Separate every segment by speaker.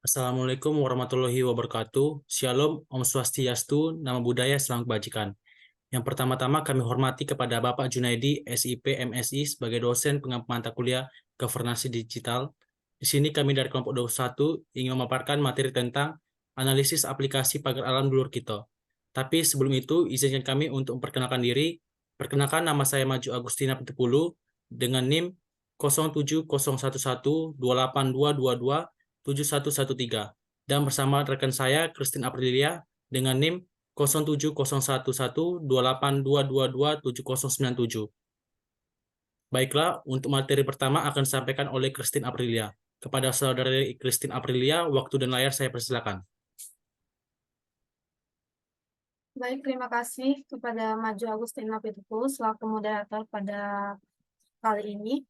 Speaker 1: Assalamualaikum warahmatullahi wabarakatuh. Shalom, Om Swastiastu, Nama Budaya, Salam Kebajikan. Yang pertama-tama kami hormati kepada Bapak Junaidi, SIP, MSI, sebagai dosen pengampu mata kuliah Governance Digital. Di sini kami dari kelompok 21 ingin memaparkan materi tentang analisis aplikasi pagar alam dulur kita. Tapi sebelum itu, izinkan kami untuk memperkenalkan diri. Perkenalkan, nama saya Maju Agustina Pitupulu dengan NIM 070112822271113 dan bersama rekan saya Christine Aprilia dengan NIM 070112822270097. Baiklah, untuk materi pertama akan disampaikan oleh Christine Aprilia. Kepada saudari Christine Aprilia, waktu dan layar saya persilakan.
Speaker 2: Baik, terima kasih kepada Maju Agustina Pitupulu selaku moderator pada kali ini.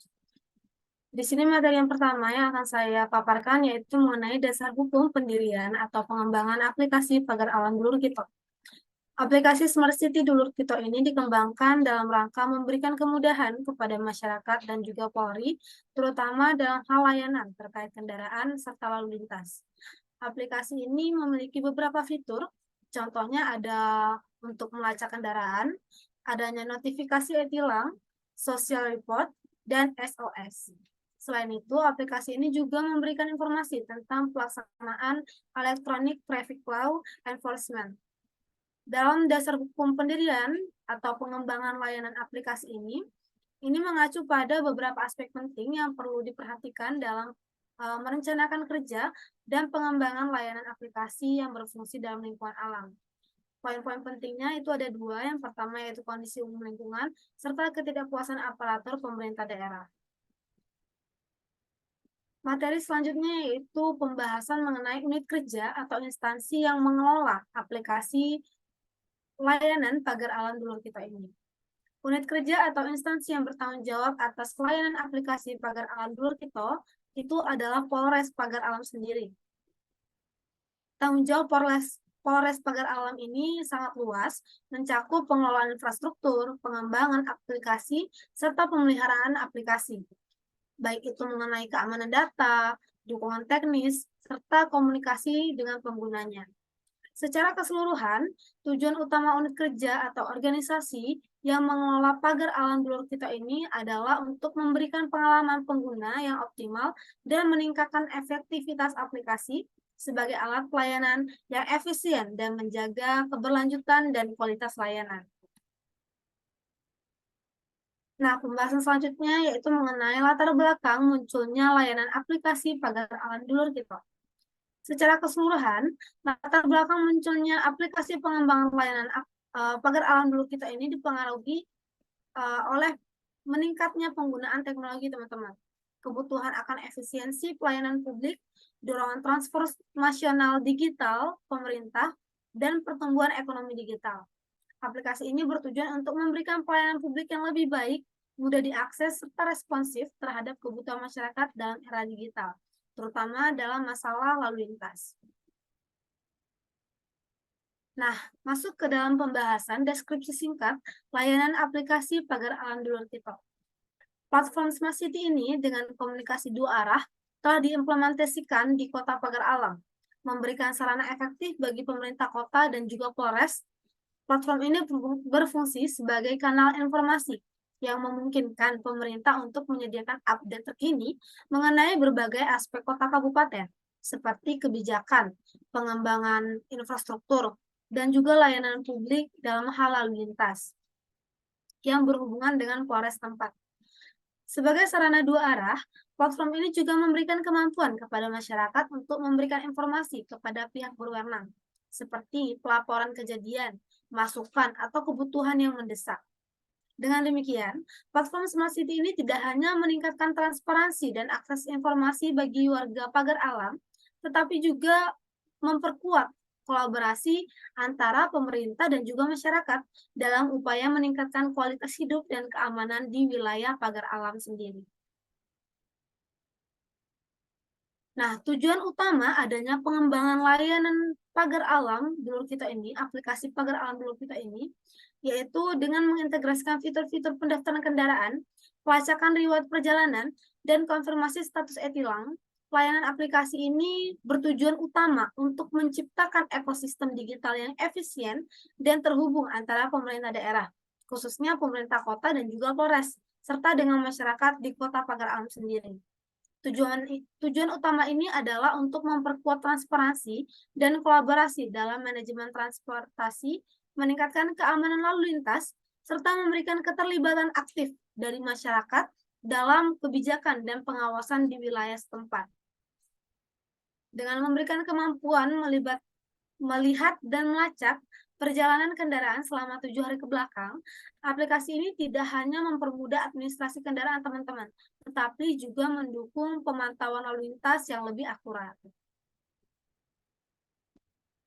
Speaker 2: Di sini materi yang pertama yang akan saya paparkan yaitu mengenai dasar hukum pendirian atau pengembangan aplikasi pagar alam dulur kita. Aplikasi Smart City Dulur Kito ini dikembangkan dalam rangka memberikan kemudahan kepada masyarakat dan juga Polri, terutama dalam hal layanan terkait kendaraan serta lalu lintas. Aplikasi ini memiliki beberapa fitur, contohnya ada untuk melacak kendaraan, adanya notifikasi e-tilang, social report, dan SOS. Selain itu, aplikasi ini juga memberikan informasi tentang pelaksanaan Electronic Traffic Law Enforcement. Dalam dasar hukum pendirian atau pengembangan layanan aplikasi ini mengacu pada beberapa aspek penting yang perlu diperhatikan dalam merencanakan kerja dan pengembangan layanan aplikasi yang berfungsi dalam lingkungan alam. Poin-poin pentingnya itu ada dua. Yang pertama yaitu kondisi umum lingkungan, serta ketidakpuasan aparatur pemerintah daerah. Materi selanjutnya yaitu pembahasan mengenai unit kerja atau instansi yang mengelola aplikasi layanan pagar alam dulur kita ini. Unit kerja atau instansi yang bertanggung jawab atas pelayanan aplikasi pagar alam dulur kita itu adalah Polres Pagar Alam sendiri. Tanggung jawab Polres Pagar Alam ini sangat luas, mencakup pengelolaan infrastruktur, pengembangan aplikasi, serta pemeliharaan aplikasi. Baik itu mengenai keamanan data, dukungan teknis, serta komunikasi dengan penggunanya. Secara keseluruhan, tujuan utama unit kerja atau organisasi yang mengelola pagar alam dulur kita ini adalah untuk memberikan pengalaman pengguna yang optimal dan meningkatkan efektivitas aplikasi sebagai alat pelayanan yang efisien dan menjaga keberlanjutan dan kualitas layanan. Nah, pembahasan selanjutnya yaitu mengenai latar belakang munculnya layanan aplikasi pagar alam dulur kita. Secara keseluruhan, latar belakang munculnya aplikasi pengembangan layanan pagar alam dulur kita ini dipengaruhi oleh meningkatnya penggunaan teknologi, teman-teman. Kebutuhan akan efisiensi pelayanan publik, dorongan transformasional digital pemerintah, dan pertumbuhan ekonomi digital. Aplikasi ini bertujuan untuk memberikan pelayanan publik yang lebih baik, mudah diakses, serta responsif terhadap kebutuhan masyarakat dalam era digital, terutama dalam masalah lalu lintas. Nah, masuk ke dalam pembahasan deskripsi singkat layanan aplikasi pagar alam dulur kita. Platform Smart City ini dengan komunikasi dua arah telah diimplementasikan di Kota Pagar Alam, memberikan sarana efektif bagi pemerintah kota dan juga Polres. Platform ini berfungsi sebagai kanal informasi yang memungkinkan pemerintah untuk menyediakan update terkini mengenai berbagai aspek kota kabupaten, seperti kebijakan, pengembangan infrastruktur, dan juga layanan publik dalam hal lalu lintas yang berhubungan dengan Polres tempat. Sebagai sarana dua arah, platform ini juga memberikan kemampuan kepada masyarakat untuk memberikan informasi kepada pihak berwenang, seperti pelaporan kejadian, masukan, atau kebutuhan yang mendesak. Dengan demikian, platform Smart City ini tidak hanya meningkatkan transparansi dan akses informasi bagi warga pagar alam, tetapi juga memperkuat kolaborasi antara pemerintah dan juga masyarakat dalam upaya meningkatkan kualitas hidup dan keamanan di wilayah pagar alam sendiri. Nah, tujuan utama adanya pengembangan layanan pagar alam dulur kita ini, aplikasi pagar alam dulur kita ini, yaitu dengan mengintegrasikan fitur-fitur pendaftaran kendaraan, pelacakan riwayat perjalanan, dan konfirmasi status e-tilang layanan aplikasi ini bertujuan utama untuk menciptakan ekosistem digital yang efisien dan terhubung antara pemerintah daerah, khususnya pemerintah kota dan juga Polres, serta dengan masyarakat di Kota Pagar Alam sendiri. Tujuan utama ini adalah untuk memperkuat transparansi dan kolaborasi dalam manajemen transportasi, meningkatkan keamanan lalu lintas, serta memberikan keterlibatan aktif dari masyarakat dalam kebijakan dan pengawasan di wilayah setempat. Dengan memberikan kemampuan melihat dan melacak perjalanan kendaraan selama 7 hari ke belakang, aplikasi ini tidak hanya mempermudah administrasi kendaraan teman-teman, tetapi juga mendukung pemantauan lalu lintas yang lebih akurat.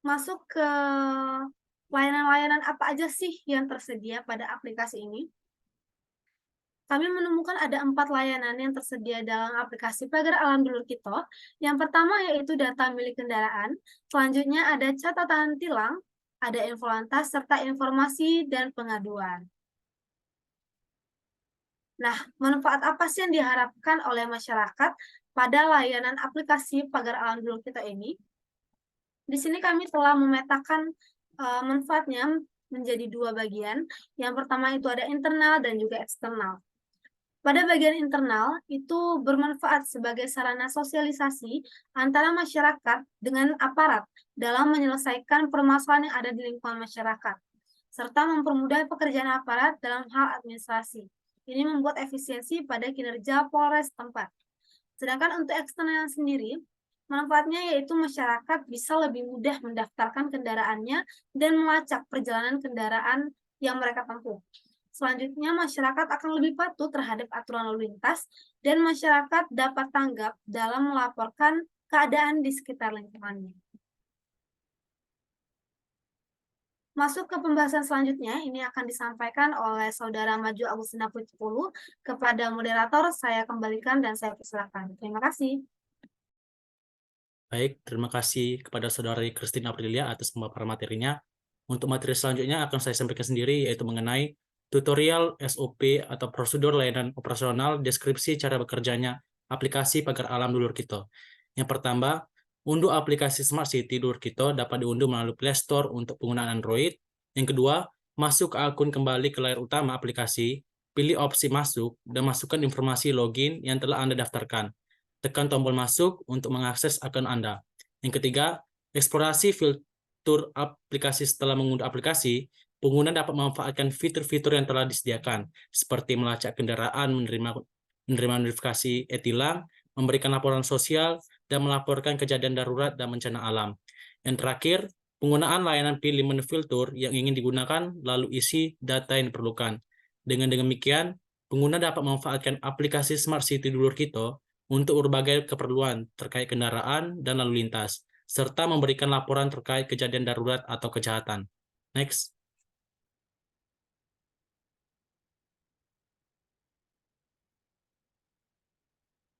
Speaker 2: Masuk ke layanan-layanan apa aja sih yang tersedia pada aplikasi ini? Kami menemukan ada 4 layanan yang tersedia dalam aplikasi Pagar Alam Dulur Kito. Yang pertama yaitu data milik kendaraan, selanjutnya ada catatan tilang, ada info lantas, serta informasi dan pengaduan. Nah, manfaat apa sih yang diharapkan oleh masyarakat pada layanan aplikasi Pagar Alam Dulur Kito ini? Di sini kami telah memetakan manfaatnya menjadi 2 bagian. Yang pertama itu ada internal dan juga eksternal. Pada bagian internal, itu bermanfaat sebagai sarana sosialisasi antara masyarakat dengan aparat dalam menyelesaikan permasalahan yang ada di lingkungan masyarakat, serta mempermudah pekerjaan aparat dalam hal administrasi. Ini membuat efisiensi pada kinerja Polres tempat. Sedangkan untuk eksternal sendiri, manfaatnya yaitu masyarakat bisa lebih mudah mendaftarkan kendaraannya dan melacak perjalanan kendaraan yang mereka tempuh. Selanjutnya, masyarakat akan lebih patuh terhadap aturan lalu lintas dan masyarakat dapat tanggap dalam melaporkan keadaan di sekitar lingkungannya. Masuk ke pembahasan selanjutnya, ini akan disampaikan oleh Saudara Maju Agustina Putipulu. Kepada moderator, saya kembalikan dan saya persilakan. Terima kasih.
Speaker 1: Baik, terima kasih kepada Saudari Christine Aprilia atas pemaparan materinya. Untuk materi selanjutnya akan saya sampaikan sendiri, yaitu mengenai tutorial SOP atau prosedur layanan operasional, deskripsi cara bekerjanya aplikasi Pagar Alam Dulur Kito. Yang pertama, unduh aplikasi Smart City Dulur Kito dapat diunduh melalui Play Store untuk penggunaan Android. Yang kedua, masuk ke akun kembali ke layar utama aplikasi, pilih opsi masuk, dan masukkan informasi login yang telah Anda daftarkan. Tekan tombol masuk untuk mengakses akun Anda. Yang ketiga, eksplorasi fitur aplikasi. Setelah mengunduh aplikasi, pengguna dapat memanfaatkan fitur-fitur yang telah disediakan, seperti melacak kendaraan, menerima notifikasi e-tilang, memberikan laporan sosial, dan melaporkan kejadian darurat dan bencana alam. Yang terakhir, penggunaan layanan pilih menu filter yang ingin digunakan, lalu isi data yang diperlukan. Dengan demikian, pengguna dapat memanfaatkan aplikasi Smart City Dulur Kito untuk berbagai keperluan terkait kendaraan dan lalu lintas, serta memberikan laporan terkait kejadian darurat atau kejahatan. Next.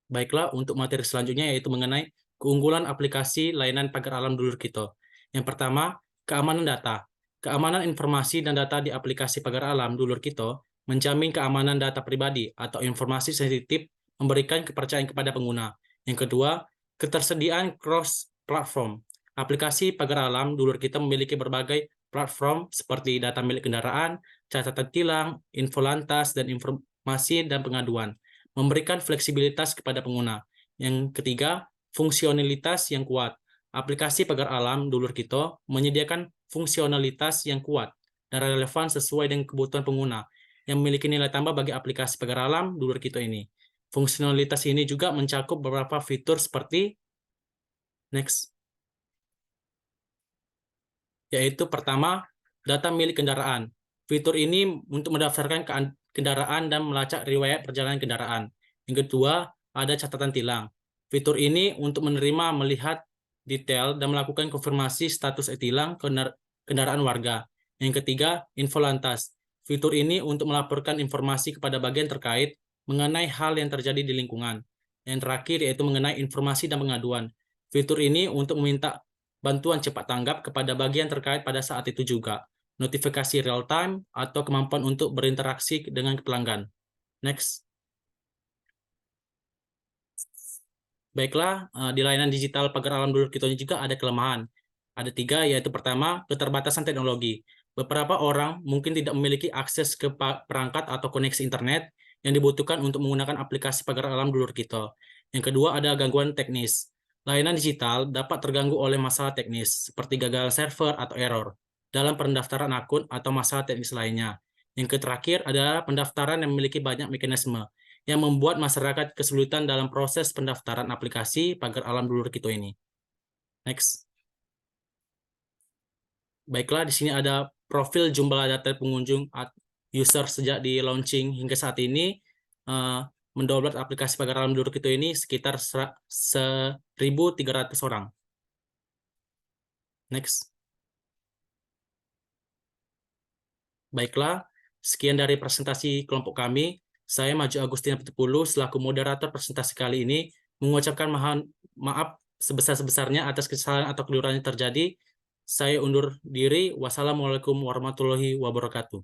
Speaker 1: Baiklah, untuk materi selanjutnya yaitu mengenai keunggulan aplikasi layanan Pagar Alam Dulur Kito. Yang pertama, keamanan data. Keamanan informasi dan data di aplikasi Pagar Alam Dulur Kito menjamin keamanan data pribadi atau informasi sensitif, memberikan kepercayaan kepada pengguna. Yang kedua, ketersediaan cross-platform. Aplikasi Pagar Alam Dulur Kito memiliki berbagai platform seperti data milik kendaraan, catatan tilang, info lantas, dan informasi dan pengaduan, memberikan fleksibilitas kepada pengguna. Yang ketiga, fungsionalitas yang kuat. Aplikasi Pagar Alam Dulur Kito menyediakan fungsionalitas yang kuat dan relevan sesuai dengan kebutuhan pengguna, yang memiliki nilai tambah bagi aplikasi Pagar Alam Dulur Kito ini. Fungsionalitas ini juga mencakup beberapa fitur seperti next, yaitu pertama, data milik kendaraan. Fitur ini untuk mendaftarkan kendaraan dan melacak riwayat perjalanan kendaraan. Yang kedua, ada catatan tilang. Fitur ini untuk menerima, melihat detail, dan melakukan konfirmasi status e-tilang kendaraan warga. Yang ketiga, info lantas. Fitur ini untuk melaporkan informasi kepada bagian terkait mengenai hal yang terjadi di lingkungan. Yang terakhir yaitu mengenai informasi dan pengaduan. Fitur ini untuk meminta bantuan cepat tanggap kepada bagian terkait pada saat itu juga. Notifikasi real time atau kemampuan untuk berinteraksi dengan pelanggan. Next. Baiklah, di layanan digital Pagar Alam Dulur Kito juga ada kelemahan. Ada 3, yaitu pertama, keterbatasan teknologi. Beberapa orang mungkin tidak memiliki akses ke perangkat atau koneksi internet yang dibutuhkan untuk menggunakan aplikasi Pagar Alam Dulur Kito. Yang kedua, ada gangguan teknis. Layanan digital dapat terganggu oleh masalah teknis, seperti gagal server atau error dalam pendaftaran akun atau masalah teknis lainnya. Yang terakhir adalah pendaftaran yang memiliki banyak mekanisme, yang membuat masyarakat kesulitan dalam proses pendaftaran aplikasi Pagar Alam Dulur Kito ini. Next. Baiklah, di sini ada profil jumlah data pengunjung user sejak di launching hingga saat ini. Mendownload aplikasi Pagar Alam Dulur Kito ini sekitar 1.300 orang. Next. Baiklah, sekian dari presentasi kelompok kami. Saya Maju Agustina Pitupulu selaku moderator presentasi kali ini mengucapkan maaf sebesar-besarnya atas kesalahan atau keliruan yang terjadi. Saya undur diri. Wassalamualaikum warahmatullahi wabarakatuh.